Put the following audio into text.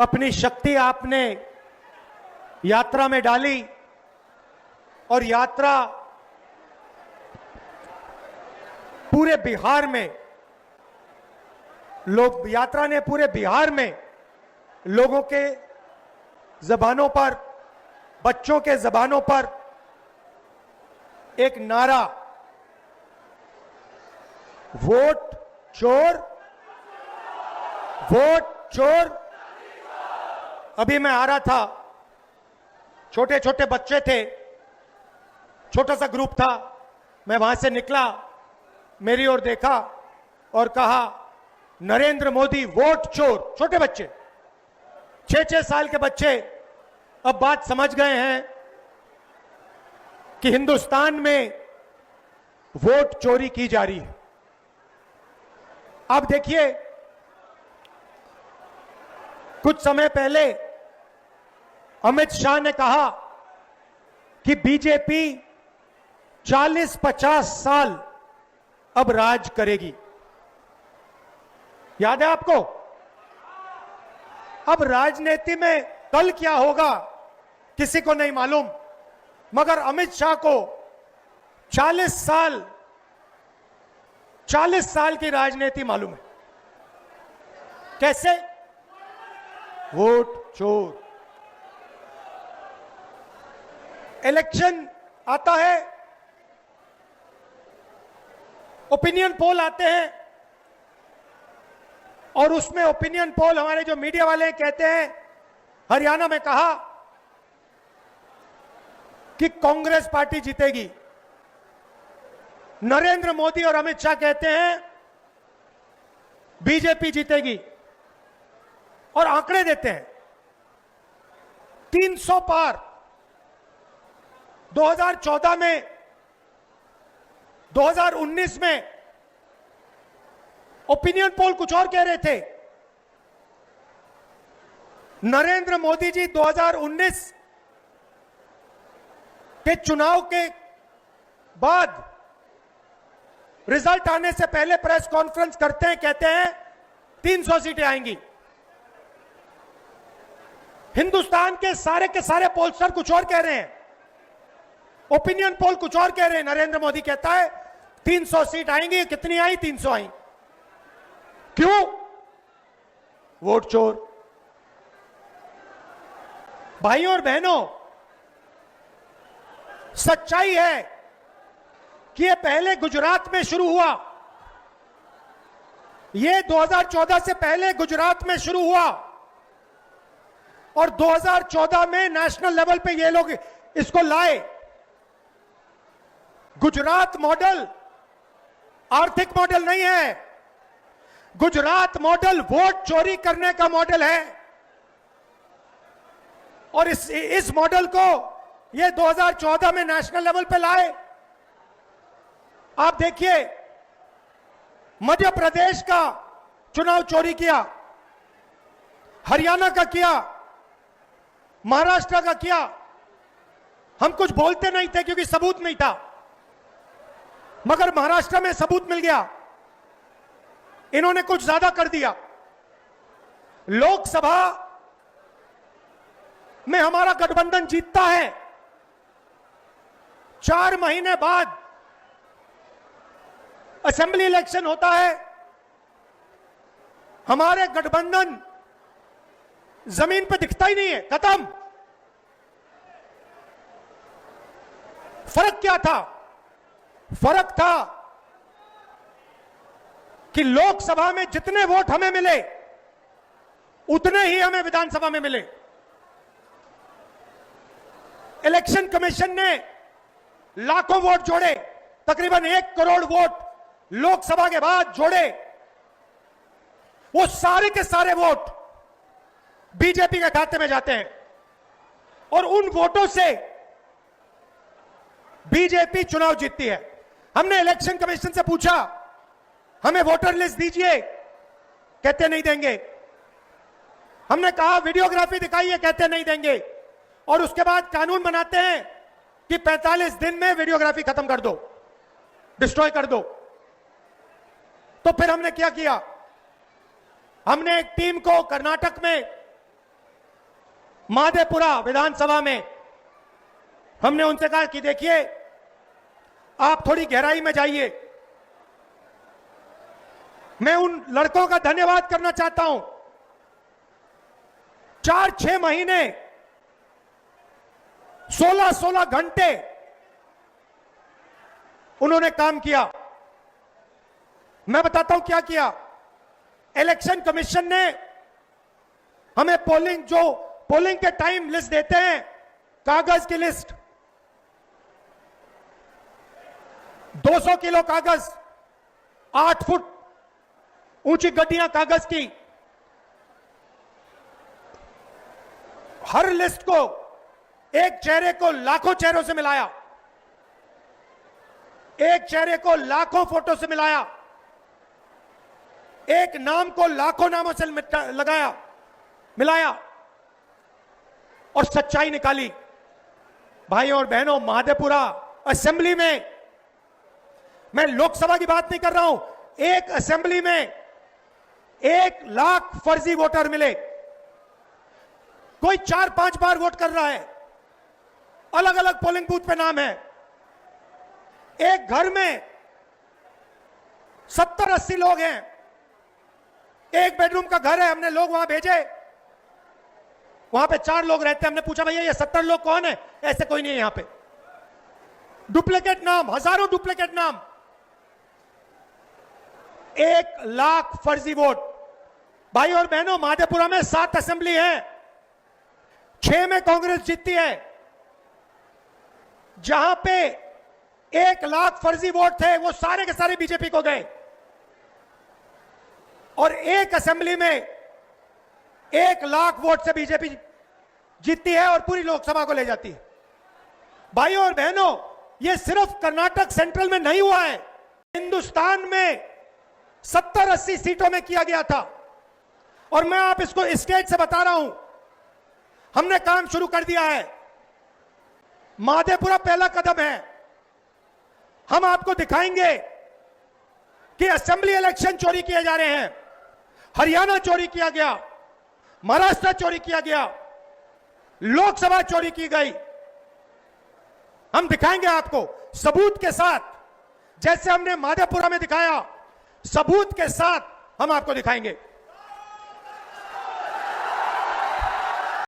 अपनी शक्ति आपने यात्रा में डाली और यात्रा पूरे बिहार में यात्रा ने पूरे बिहार में लोगों के जबानों पर, बच्चों के जबानों पर एक नारा, वोट चोर, वोट चोर। अभी मैं आ रहा था, छोटे छोटे बच्चे थे, छोटा सा ग्रुप था, मैं वहां से निकला, मेरी ओर देखा और कहा नरेंद्र मोदी वोट चोर। छोटे बच्चे, 6-6 साल के बच्चे अब बात समझ गए हैं कि हिंदुस्तान में वोट चोरी की जा रही है। अब देखिए, कुछ समय पहले अमित शाह ने कहा कि बीजेपी 40-50 साल अब राज करेगी। याद है आपको? अब राजनीति में कल क्या होगा किसी को नहीं मालूम, मगर अमित शाह को 40 साल की राजनीति मालूम है। कैसे? वोट चोर। इलेक्शन आता है, ओपिनियन पोल आते हैं और उसमें ओपिनियन पोल हमारे जो मीडिया वाले कहते हैं, हरियाणा में कहा कि कांग्रेस पार्टी जीतेगी। नरेंद्र मोदी और अमित शाह कहते हैं बीजेपी जीतेगी और आंकड़े देते हैं 300 पार। 2014 में, 2019 में ओपिनियन पोल कुछ और कह रहे थे। नरेंद्र मोदी जी 2019 के चुनाव के बाद रिजल्ट आने से पहले प्रेस कॉन्फ्रेंस करते हैं, कहते हैं 300 सीटें आएंगी। हिंदुस्तान के सारे पोलस्टर कुछ और कह रहे हैं, ओपिनियन पोल कुछ और कह रहे हैं। नरेंद्र मोदी कहता है 300 सीट आएंगी। कितनी आई? 300 आई। क्यों? वोट चोर। भाइयों और बहनों, सच्चाई है कि यह पहले गुजरात में शुरू हुआ। यह 2014 से पहले गुजरात में शुरू हुआ और 2014 में नेशनल लेवल पे ये लोग इसको लाए। गुजरात मॉडल आर्थिक मॉडल नहीं है, गुजरात मॉडल वोट चोरी करने का मॉडल है। और इस मॉडल को ये 2014 में नेशनल लेवल पे लाए। आप देखिए, मध्य प्रदेश का चुनाव चोरी किया, हरियाणा का किया, महाराष्ट्र का किया। हम कुछ बोलते नहीं थे क्योंकि सबूत नहीं था, मगर महाराष्ट्र में सबूत मिल गया। इन्होंने कुछ ज्यादा कर दिया। लोकसभा में हमारा गठबंधन जीतता है, 4 महीने बाद असेंबली इलेक्शन होता है, हमारे गठबंधन जमीन पे दिखता ही नहीं है, खत्म। फर्क क्या था? फर्क था कि लोकसभा में जितने वोट हमें मिले उतने ही हमें विधानसभा में मिले। इलेक्शन कमीशन ने लाखों वोट जोड़े, तकरीबन 1 करोड़ वोट लोकसभा के बाद जोड़े। वो सारे के सारे वोट बीजेपी के खाते में जाते हैं और उन वोटों से बीजेपी चुनाव जीतती है। हमने इलेक्शन कमीशन से पूछा, हमें वोटर लिस्ट दीजिए, कहते नहीं देंगे। हमने कहा वीडियोग्राफी दिखाइए, कहते नहीं देंगे। और उसके बाद कानून बनाते हैं कि 45 दिन में वीडियोग्राफी खत्म कर दो, डिस्ट्रॉय कर दो। तो फिर हमने क्या किया? हमने एक टीम को कर्नाटक में माधेपुरा विधानसभा में हमने उनसे कहा कि देखिए, आप थोड़ी गहराई में जाइए। मैं उन लड़कों का धन्यवाद करना चाहता हूं। 4-6 महीने 16-16 घंटे उन्होंने काम किया। मैं बताता हूं क्या किया। इलेक्शन कमीशन ने हमें पोलिंग के टाइम लिस्ट देते हैं, कागज की लिस्ट, 200 किलो कागज, 8 फुट ऊंची गड्डियां कागज की। हर लिस्ट को, एक चेहरे को लाखों चेहरों से मिलाया, एक चेहरे को लाखों फोटो से मिलाया, एक नाम को लाखों नामों से मिलाया और सच्चाई निकाली। भाइयों और बहनों, माधेपुरा असेंबली में, मैं लोकसभा की बात नहीं कर रहा हूं, एक असेंबली में 1 लाख फर्जी वोटर मिले। कोई 4-5 बार वोट कर रहा है, अलग अलग पोलिंग बूथ पे नाम है। एक घर में 70-80 लोग हैं, एक बेडरूम का घर है, हमने लोग वहां भेजे, वहां पे 4 लोग रहते हैं। हमने पूछा भैया ये 70 लोग कौन है? ऐसे कोई नहीं है यहां पे। डुप्लीकेट नाम, हजारों डुप्लीकेट नाम, 1 लाख फर्जी वोट। भाई और बहनों, माधेपुरा में 7 असेंबली है, 6 में कांग्रेस जीतती है। जहां पे 1 लाख फर्जी वोट थे, वो सारे के सारे बीजेपी को गए। और एक असेंबली में 1 लाख वोट से बीजेपी जीतती है और पूरी लोकसभा को ले जाती है। भाइयों और बहनों, ये सिर्फ कर्नाटक सेंट्रल में नहीं हुआ है, हिंदुस्तान में 70-80 सीटों में किया गया था। और मैं आप इसको स्टेज से बता रहा हूं, हमने काम शुरू कर दिया है। माधेपुरा पहला कदम है। हम आपको दिखाएंगे कि असेंबली इलेक्शन चोरी किए जा रहे हैं, हरियाणा चोरी किया गया, महाराष्ट्र चोरी किया गया, लोकसभा चोरी की गई। हम दिखाएंगे आपको सबूत के साथ, जैसे हमने माधेपुरा में दिखाया, सबूत के साथ हम आपको दिखाएंगे।